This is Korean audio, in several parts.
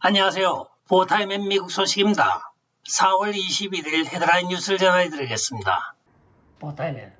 안녕하세요. 포타임의 미국 소식입니다. 4월 21일 헤드라인 뉴스를 전해드리겠습니다. 포타임에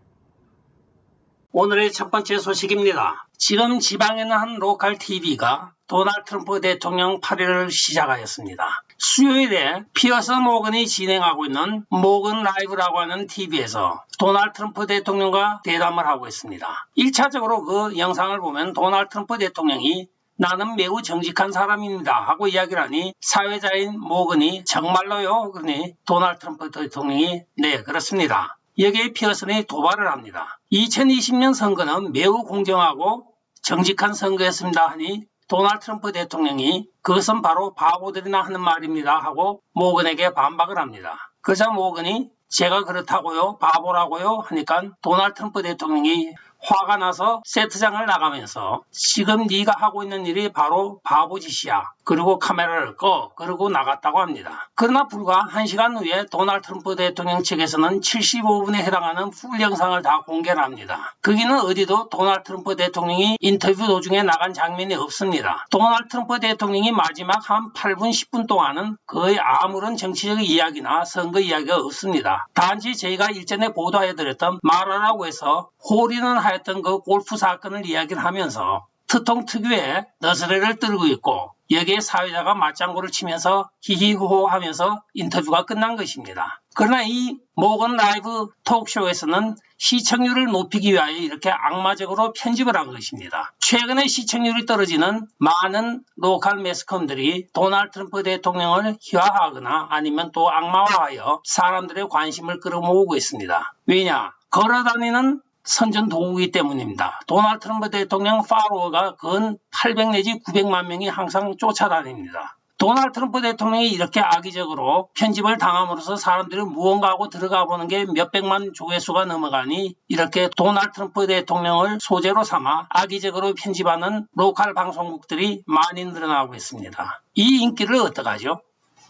오늘의 첫 번째 소식입니다. 지금 지방에는 한 로컬 TV가 도널드 트럼프 대통령 파리를 시작하였습니다. 수요일에 피어스 모건이 진행하고 있는 모건 라이브라고 하는 TV에서 도널드 트럼프 대통령과 대담을 하고 있습니다. 1차적으로 그 영상을 보면 도널드 트럼프 대통령이 나는 매우 정직한 사람입니다 하고 이야기를 하니 사회자인 모건이 정말로요? 그러니 도널드 트럼프 대통령이 네 그렇습니다. 여기에 피어슨이 도발을 합니다. 2020년 선거는 매우 공정하고 정직한 선거였습니다 하니 도널드 트럼프 대통령이 그것은 바로 바보들이나 하는 말입니다 하고 모건에게 반박을 합니다. 그러자 모건이 제가 그렇다고요? 바보라고요? 하니까 도널드 트럼프 대통령이 화가 나서 세트장을 나가면서 지금 네가 하고 있는 일이 바로 바보짓이야. 그리고 카메라를 꺼. 그러고 나갔다고 합니다. 그러나 불과 1시간 후에 도널드 트럼프 대통령 측에서는 75분에 해당하는 풀 영상을 다 공개를 합니다. 거기는 어디도 도널드 트럼프 대통령이 인터뷰 도중에 나간 장면이 없습니다. 도널드 트럼프 대통령이 마지막 한 8분 10분 동안은 거의 아무런 정치적 이야기나 선거 이야기가 없습니다. 단지 저희가 일전에 보도해드렸던 마라라고 해서 홀인원 하였던 그 골프 사건을 이야기를 하면서 트통 특유의 너스레를 떨고 있고 여기에 사회자가 맞장구를 치면서 히히호호 하면서 인터뷰가 끝난 것입니다. 그러나 이 모건 라이브 톡쇼에서는 시청률을 높이기 위하여 이렇게 악마적으로 편집을 한 것입니다. 최근에 시청률이 떨어지는 많은 로컬 매스컴들이 도널드 트럼프 대통령을 희화하거나 아니면 또 악마화하여 사람들의 관심을 끌어모으고 있습니다. 왜냐? 걸어다니는 선전 도구이기 때문입니다. 도널드 트럼프 대통령 팔로워가 근 800 내지 900만 명이 항상 쫓아다닙니다. 도널드 트럼프 대통령이 이렇게 악의적으로 편집을 당함으로써 사람들이 무언가 하고 들어가 보는 게 몇백만 조회수가 넘어가니 이렇게 도널드 트럼프 대통령을 소재로 삼아 악의적으로 편집하는 로컬 방송국들이 많이 늘어나고 있습니다. 이 인기를 어떡하죠?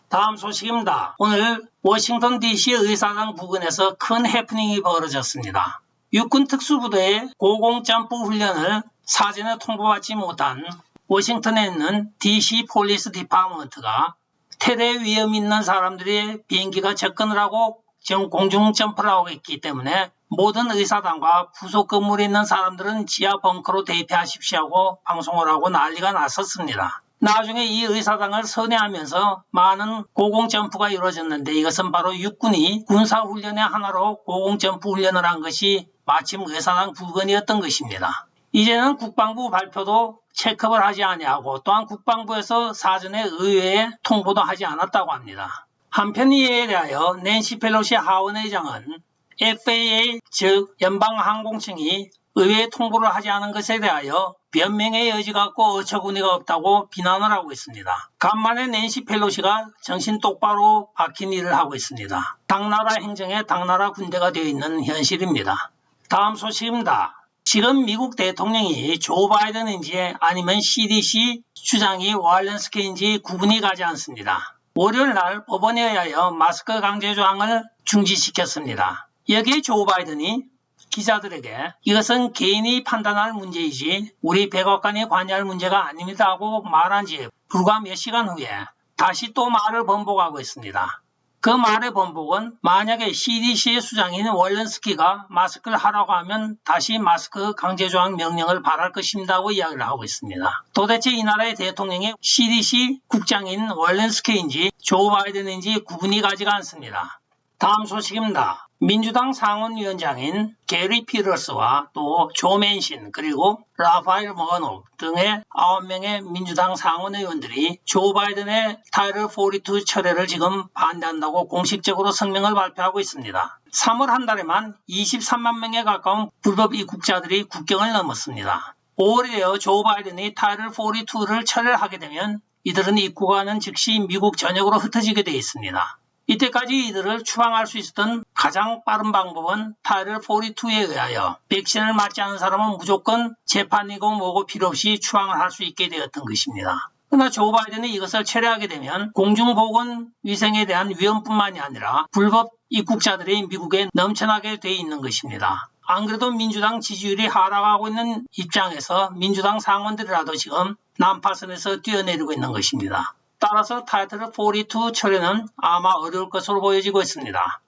다음 소식입니다. 오늘 워싱턴 DC 의사당 부근에서 큰 해프닝이 벌어졌습니다. 육군 특수부대의 고공점프 훈련을 사전에 통보받지 못한 워싱턴에 있는 DC 폴리스 디파먼트가 테러 위험 있는 사람들이 비행기가 접근을 하고 공중 점프를 하고 있기 때문에 모든 의사당과 부속 건물에 있는 사람들은 지하 벙커로 대피하십시오 하고 방송을 하고 난리가 났었습니다. 나중에 이 의사당을 선회하면서 많은 고공점프가 이루어졌는데 이것은 바로 육군이 군사훈련의 하나로 고공점프 훈련을 한 것이 마침 의사당 부근이었던 것입니다. 이제는 국방부 발표도 체크업을 하지 아니하고 또한 국방부에서 사전에 의회에 통보도 하지 않았다고 합니다. 한편 이에 대하여 낸시 펠로시 하원의장은 FAA 즉 연방항공청이 의회에 통보를 하지 않은 것에 대하여 변명의 여지가 없고 어처구니가 없다고 비난을 하고 있습니다. 간만에 낸시 펠로시가 정신 똑바로 박힌 일을 하고 있습니다. 당나라 행정에 당나라 군대가 되어 있는 현실입니다. 다음 소식입니다. 지금 미국 대통령이 조 바이든인지 아니면 CDC 주장이 왈렌스키인지 구분이 가지 않습니다. 월요일 날 법원에 의하여 마스크 강제 조항을 중지시켰습니다. 여기에 조 바이든이 기자들에게 이것은 개인이 판단할 문제이지 우리 백악관이 관여할 문제가 아닙니다 하고 말한 지 불과 몇 시간 후에 다시 또 말을 번복하고 있습니다. 그 말의 번복은 만약에 CDC의 수장인 월렌스키가 마스크를 하라고 하면 다시 마스크 강제조항 명령을 발할 것입니다 하고 이야기를 하고 있습니다. 도대체 이 나라의 대통령이 CDC 국장인 월렌스키인지 조 바이든인지 구분이 가지가 않습니다. 다음 소식입니다. 민주당 상원위원장인 게리 피러스와 또 조 맨신 그리고 라파엘 머노 등의 9명의 민주당 상원의원들이 조 바이든의 타이틀 42 철회를 지금 반대한다고 공식적으로 성명을 발표하고 있습니다. 3월 한 달에만 23만 명에 가까운 불법 입국자들이 국경을 넘었습니다. 5월이 되어 조 바이든이 타이틀 42를 철회를 하게 되면 이들은 입국하는 즉시 미국 전역으로 흩어지게 되어 있습니다. 이때까지 이들을 추방할 수 있었던 가장 빠른 방법은 타이틀 42에 의하여 백신을 맞지 않은 사람은 무조건 재판이고 뭐고 필요 없이 추방을 할 수 있게 되었던 것입니다. 그러나 조 바이든이 이것을 철회하게 되면 공중보건위생에 대한 위험뿐만이 아니라 불법 입국자들이 미국에 넘쳐나게 돼 있는 것입니다. 안 그래도 민주당 지지율이 하락하고 있는 입장에서 민주당 상원들이라도 지금 난파선에서 뛰어내리고 있는 것입니다. 따라서 타이틀 42 처리는 아마 어려울 것으로 보여지고 있습니다.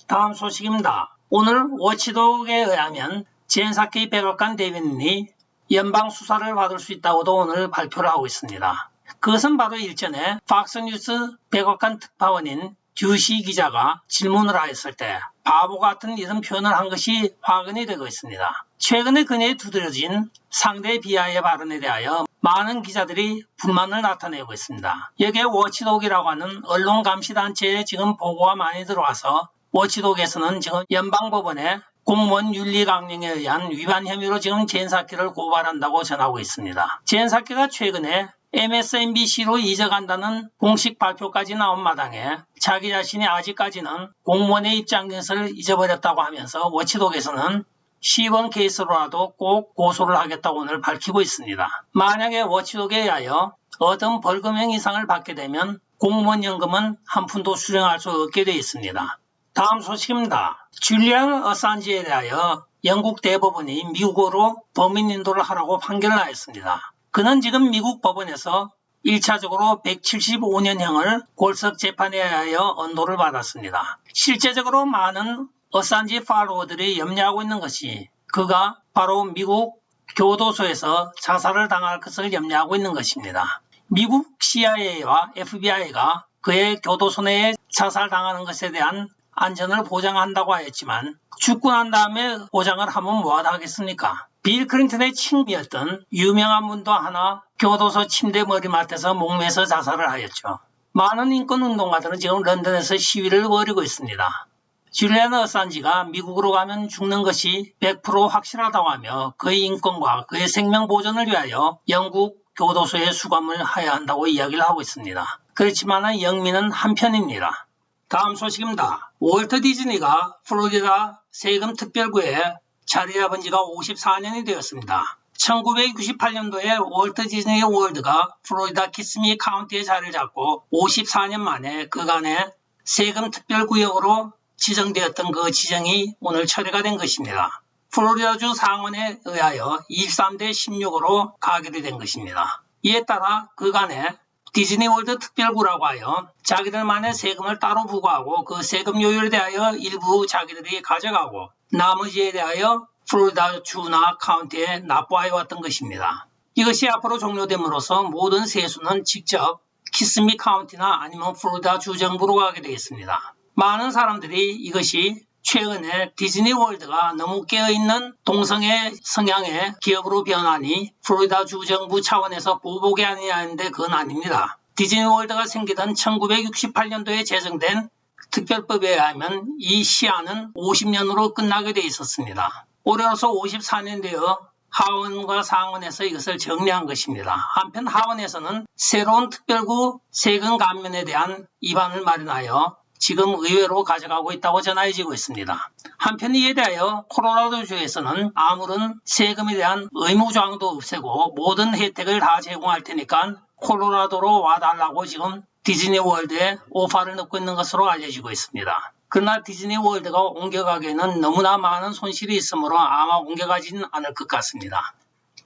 다음 소식입니다. 오늘 워치독에 의하면 젠사키 백악관 대변인이 연방 수사를 받을 수 있다고도 오늘 발표를 하고 있습니다. 그것은 바로 일전에 팍스뉴스 백악관 특파원인 듀시 기자가 질문을 하였을 때 바보 같은 이런 표현을 한 것이 화근이 되고 있습니다. 최근에 그녀의 두드러진 상대 비하의 발언에 대하여 많은 기자들이 불만을 나타내고 있습니다. 여기에 워치독이라고 하는 언론감시단체에 지금 보고가 많이 들어와서 워치독에서는 지금 연방법원에 공무원 윤리강령에 의한 위반 혐의로 지금 젠사키를 고발한다고 전하고 있습니다. 젠사키가 최근에 MSNBC로 이적한다는 공식 발표까지 나온 마당에 자기 자신이 아직까지는 공무원의 입장에서를 잊어버렸다고 하면서 워치독에서는 시범 케이스로라도 꼭 고소를 하겠다고 오늘 밝히고 있습니다. 만약에 워치독에 의하여 어떤 벌금형 이상을 받게 되면 공무원 연금은 한 푼도 수령할 수 없게 되어 있습니다. 다음 소식입니다. 줄리안 어산지에 대하여 영국 대법원이 미국으로 범인 인도를 하라고 판결을 하였습니다. 그는 지금 미국 법원에서 1차적으로 175년형을 골석 재판에 의하여 언도를 받았습니다. 실제적으로 많은 어산지 팔로워들이 염려하고 있는 것이 그가 바로 미국 교도소에서 자살을 당할 것을 염려하고 있는 것입니다. 미국 CIA와 FBI가 그의 교도소 내에 자살당하는 것에 대한 안전을 보장한다고 하였지만 죽고 난 다음에 보장을 하면 뭐하다 하겠습니까? 빌 클린턴의 친구였던 유명한 분도 하나 교도소 침대 머리맡에서 목매서 자살을 하였죠. 많은 인권운동가들은 지금 런던에서 시위를 벌이고 있습니다. 줄리안 어산지가 미국으로 가면 죽는 것이 100% 확실하다고 하며 그의 인권과 그의 생명 보존을 위하여 영국 교도소에 수감을 해야 한다고 이야기를 하고 있습니다. 그렇지만 영미는 한편입니다. 다음 소식입니다. 월트 디즈니가 플로리다 세금 특별구에 자리 잡은 지가 54년이 되었습니다. 1998년도에 월트 디즈니 월드가 플로리다 키스미 카운티에 자리를 잡고 54년 만에 그간의 세금 특별구역으로 지정되었던 그 지정이 오늘 처리가 된 것입니다. 플로리다주 상원에 의하여 23대 16으로 가결이 된 것입니다. 이에 따라 그간의 디즈니월드 특별구라고 하여 자기들만의 세금을 따로 부과하고 그 세금 요율에 대하여 일부 자기들이 가져가고 나머지에 대하여 플로리다 주나 카운티에 납부하여 왔던 것입니다. 이것이 앞으로 종료됨으로써 모든 세수는 직접 키스미 카운티나 아니면 플로리다 주정부로 가게 되겠습니다. 많은 사람들이 이것이 최근에 디즈니월드가 너무 깨어있는 동성애 성향의 기업으로 변하니 플로리다 주정부 차원에서 보복이 아니냐는데 그건 아닙니다. 디즈니월드가 생기던 1968년도에 제정된 특별법에 의하면 이 시한은 50년으로 끝나게 돼 있었습니다. 올해로서 54년 되어 하원과 상원에서 이것을 정리한 것입니다. 한편 하원에서는 새로운 특별구 세금 감면에 대한 입안을 마련하여 지금 의회로 가져가고 있다고 전해지고 있습니다. 한편 이에 대하여 콜로라도주에서는 아무런 세금에 대한 의무조항도 없애고 모든 혜택을 다 제공할 테니까 콜로라도로 와달라고 지금 디즈니월드에 오파를 넣고 있는 것으로 알려지고 있습니다. 그러나 디즈니월드가 옮겨가기에는 너무나 많은 손실이 있으므로 아마 옮겨가지는 않을 것 같습니다.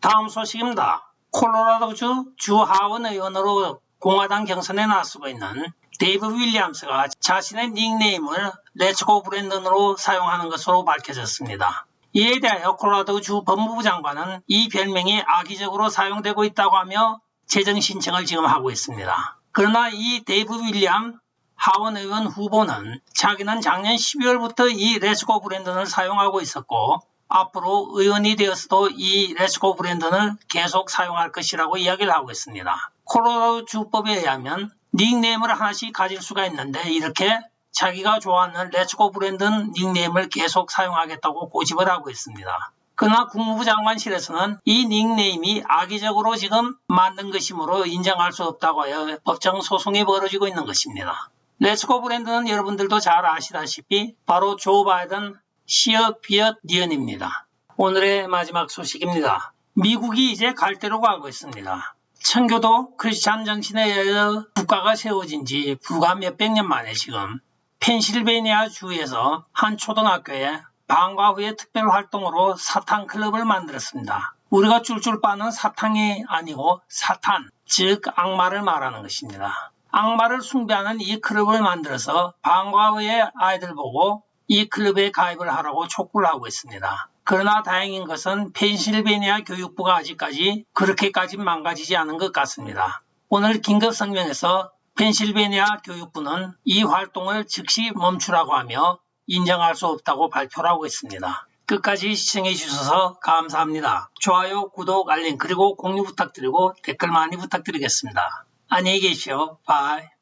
다음 소식입니다. 콜로라도주 주 하원 의원으로 공화당 경선에 나서고 있는 데이브 윌리엄스가 자신의 닉네임을 렛츠고 브랜던으로 사용하는 것으로 밝혀졌습니다. 이에 대하여 콜로라도 주 법무부 장관은 이 별명이 악의적으로 사용되고 있다고 하며 재정 신청을 지금 하고 있습니다. 그러나 이 데이브 윌리엄 하원 의원 후보는 자기는 작년 12월부터 이 렛츠고 브랜던을 사용하고 있었고 앞으로 의원이 되었어도 이 렛츠고 브랜던을 계속 사용할 것이라고 이야기를 하고 있습니다. 콜로라도 주법에 의하면 닉네임을 하나씩 가질 수가 있는데 이렇게 자기가 좋아하는 렛츠고 브랜던 닉네임을 계속 사용하겠다고 고집을 하고 있습니다. 그러나 국무부 장관실에서는 이 닉네임이 악의적으로 지금 만든 것이므로 인정할 수 없다고 하여 법정 소송이 벌어지고 있는 것입니다. 렛츠고 브랜던은 여러분들도 잘 아시다시피 바로 조 바이든 시어 비엇 니언입니다. 오늘의 마지막 소식입니다. 미국이 이제 갈대로 가고 있습니다. 청교도 크리스찬 정신에 의해 국가가 세워진 지 불과 몇백 년 만에 지금 펜실베니아 주에서 한 초등학교에 방과 후의 특별 활동으로 사탄 클럽을 만들었습니다. 우리가 쫄쫄 빠는 사탕이 아니고 사탄, 즉 악마를 말하는 것입니다. 악마를 숭배하는 이 클럽을 만들어서 방과 후의 아이들 보고 이 클럽에 가입을 하라고 촉구를 하고 있습니다. 그러나 다행인 것은 펜실베니아 교육부가 아직까지 그렇게까지 망가지지 않은 것 같습니다. 오늘 긴급성명에서 펜실베니아 교육부는 이 활동을 즉시 멈추라고 하며 인정할 수 없다고 발표를 하고 있습니다. 끝까지 시청해 주셔서 감사합니다. 좋아요, 구독, 알림 그리고 공유 부탁드리고 댓글 많이 부탁드리겠습니다. 안녕히 계십시오. 바이.